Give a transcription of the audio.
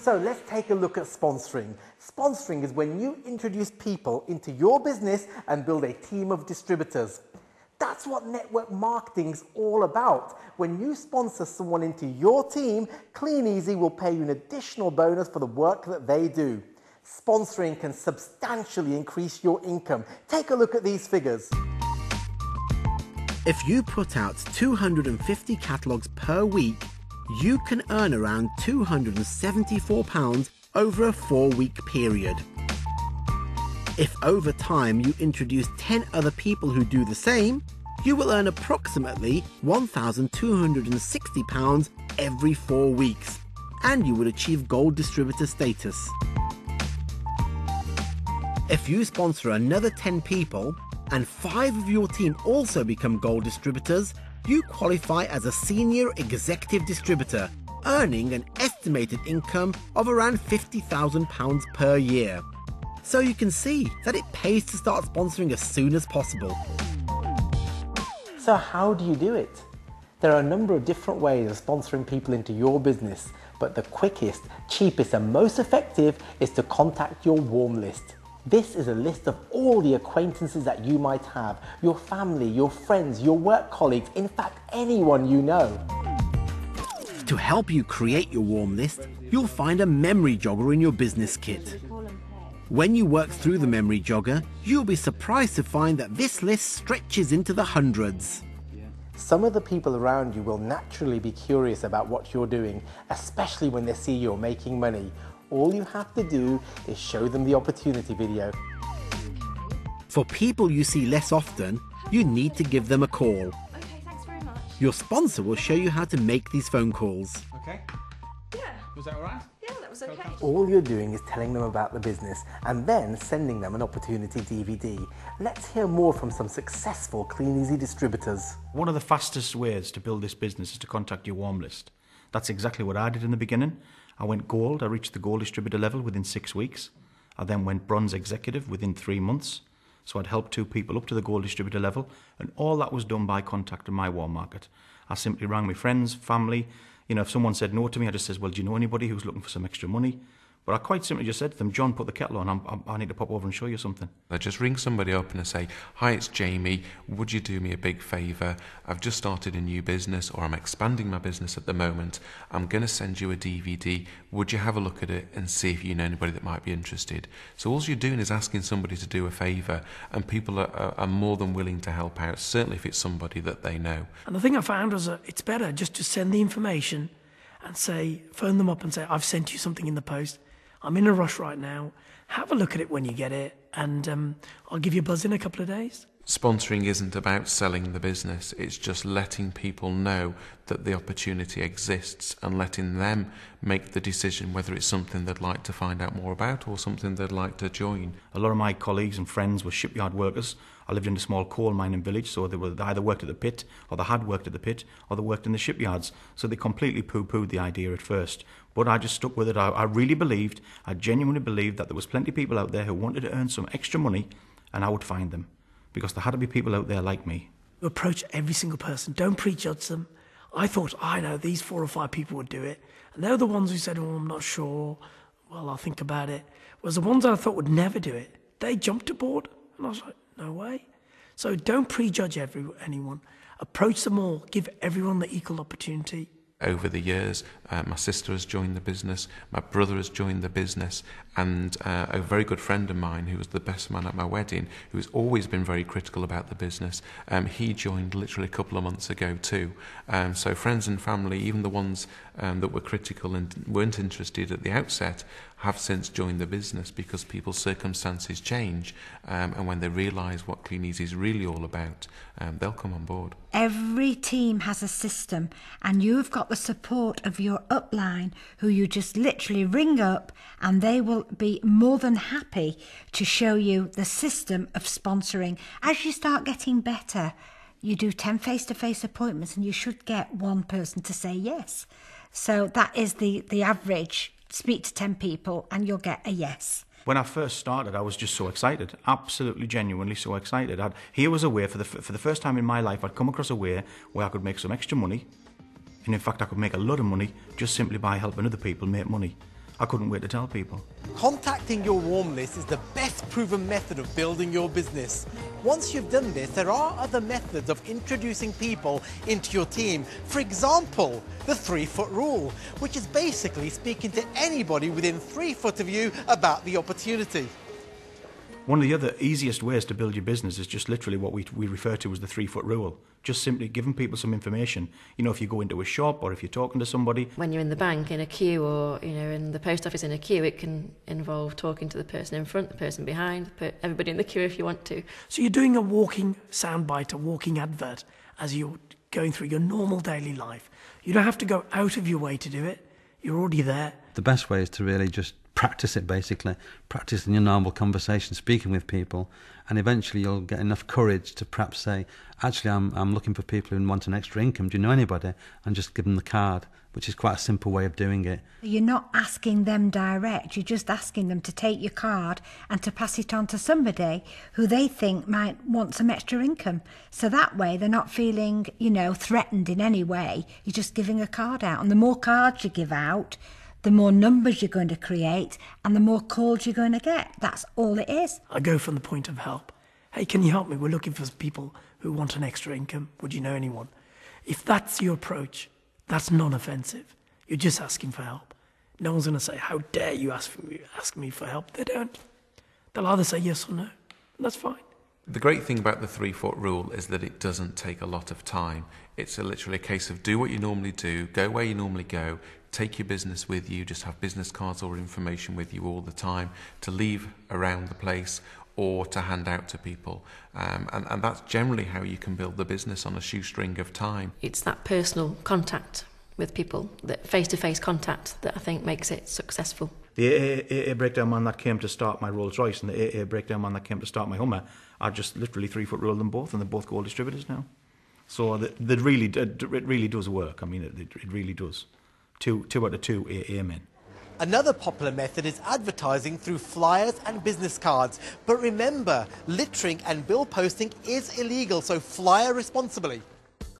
So let's take a look at sponsoring. Sponsoring is when you introduce people into your business and build a team of distributors. That's what network marketing's all about. When you sponsor someone into your team, Kleeneze will pay you an additional bonus for the work that they do. Sponsoring can substantially increase your income. Take a look at these figures. If you put out 250 catalogues per week, you can earn around £274 over a 4-week period. If over time you introduce 10 other people who do the same, you will earn approximately £1,260 every 4 weeks, and you will achieve gold distributor status. If you sponsor another 10 people, and 5 of your team also become gold distributors, you qualify as a senior executive distributor, earning an estimated income of around £50,000 per year. So you can see that it pays to start sponsoring as soon as possible. So how do you do it? There are a number of different ways of sponsoring people into your business, but the quickest, cheapest and most effective is to contact your warm list. This is a list of all the acquaintances that you might have, your family, your friends, your work colleagues, in fact anyone you know. To help you create your warm list, you'll find a memory jogger in your business kit. When you work through the memory jogger, you'll be surprised to find that this list stretches into the hundreds. Some of the people around you will naturally be curious about what you're doing, especially when they see you're making money. All you have to do is show them the opportunity video. For people you see less often, you need to give them a call. Okay, thanks very much. Your sponsor will show you how to make these phone calls. Okay. Yeah. Was that all right? Yeah, that was okay. All you're doing is telling them about the business and then sending them an opportunity DVD. Let's hear more from some successful Kleeneze distributors. One of the fastest ways to build this business is to contact your warm list. That's exactly what I did in the beginning. I went gold. I reached the gold distributor level within 6 weeks. I then went bronze executive within 3 months. So I'd helped 2 people up to the gold distributor level, and all that was done by contacting my warm market. I simply rang my friends, family. You know, if someone said no to me, I just says, well, do you know anybody who's looking for some extra money? But I quite simply just said to them, John, put the kettle on, I need to pop over and show you something. I just ring somebody up and I say, hi, it's Jamie, would you do me a big favour? I've just started a new business, or I'm expanding my business at the moment. I'm going to send you a DVD. Would you have a look at it and see if you know anybody that might be interested? So all you're doing is asking somebody to do a favour, and people are more than willing to help out, certainly if it's somebody that they know. And the thing I found was that it's better just to send the information and say, phone them up and say, I've sent you something in the post. I'm in a rush right now. Have a look at it when you get it, and I'll give you a buzz in a couple of days. Sponsoring isn't about selling the business, it's just letting people know that the opportunity exists and letting them make the decision whether it's something they'd like to find out more about or something they'd like to join. A lot of my colleagues and friends were shipyard workers. I lived in a small coal mining village, so they either worked at the pit, or they had worked at the pit, or they worked in the shipyards. So they completely poo-pooed the idea at first. But I just stuck with it. I really believed, I genuinely believed that there was plenty of people out there who wanted to earn some extra money, and I would find them. Because there had to be people out there like me. Approach every single person. Don't prejudge them. I thought, I know, these 4 or 5 people would do it. And they're the ones who said, oh, I'm not sure. Well, I'll think about it. Whereas the ones I thought would never do it, they jumped aboard. And I was like, no way. So don't prejudge anyone. Approach them all. Give everyone the equal opportunity. Over the years, my sister has joined the business, my brother has joined the business, and a very good friend of mine who was the best man at my wedding, who has always been very critical about the business, he joined literally a couple of months ago too. So friends and family, even the ones that were critical and weren't interested at the outset, have since joined the business because people's circumstances change, and when they realise what Kleeneze is really all about, they'll come on board. Every team has a system, and you've got the support of your upline, who you just literally ring up, and they will be more than happy to show you the system of sponsoring. As you start getting better, you do 10 face-to-face appointments and you should get 1 person to say yes. So that is the average. Speak to 10 people and you'll get a yes. When I first started, I was just so excited, absolutely genuinely so excited. Here was a way, for the first time in my life, I'd come across a way where I could make some extra money, and in fact I could make a lot of money just simply by helping other people make money. I couldn't wait to tell people. Contacting your warm list is the best proven method of building your business. Once you've done this, there are other methods of introducing people into your team. For example, the 3-foot rule, which is basically speaking to anybody within 3 foot of you about the opportunity. One of the other easiest ways to build your business is just literally what we refer to as the 3-foot rule. Just simply giving people some information. You know, if you go into a shop or if you're talking to somebody. When you're in the bank in a queue, or in the post office in a queue, it can involve talking to the person in front, the person behind, everybody in the queue if you want to. So you're doing a walking soundbite, a walking advert as you're going through your normal daily life. You don't have to go out of your way to do it. You're already there. The best way is to really just practice it, basically. Practice in your normal conversation, speaking with people, and eventually you'll get enough courage to perhaps say, actually, I'm looking for people who want an extra income. Do you know anybody? And just give them the card, which is quite a simple way of doing it. You're not asking them direct, you're just asking them to take your card and to pass it on to somebody who they think might want some extra income. So that way they're not feeling, threatened in any way. You're just giving a card out. And the more cards you give out, the more numbers you're going to create and the more calls you're going to get. That's all it is. I go from the point of help. Hey, can you help me? We're looking for people who want an extra income. Would you know anyone? If that's your approach, that's non-offensive. You're just asking for help. No one's going to say, how dare you ask me for help? They don't. They'll either say yes or no. And that's fine. The great thing about the 3-foot rule is that it doesn't take a lot of time. It's literally a case of do what you normally do, go where you normally go, take your business with you, just have business cards or information with you all the time to leave around the place or to hand out to people. And that's generally how you can build the business on a shoestring of time. It's that personal contact with people, that face-to-face contact, that I think makes it successful. The AA breakdown man that came to start my Rolls Royce and the AA breakdown man that came to start my Hummer, I just literally 3-foot ruled them both, and they're both gold distributors now. So it really does work. I mean, it really does. 2 out of 2 AA men. Another popular method is advertising through flyers and business cards. But remember, littering and bill posting is illegal, so flyer responsibly.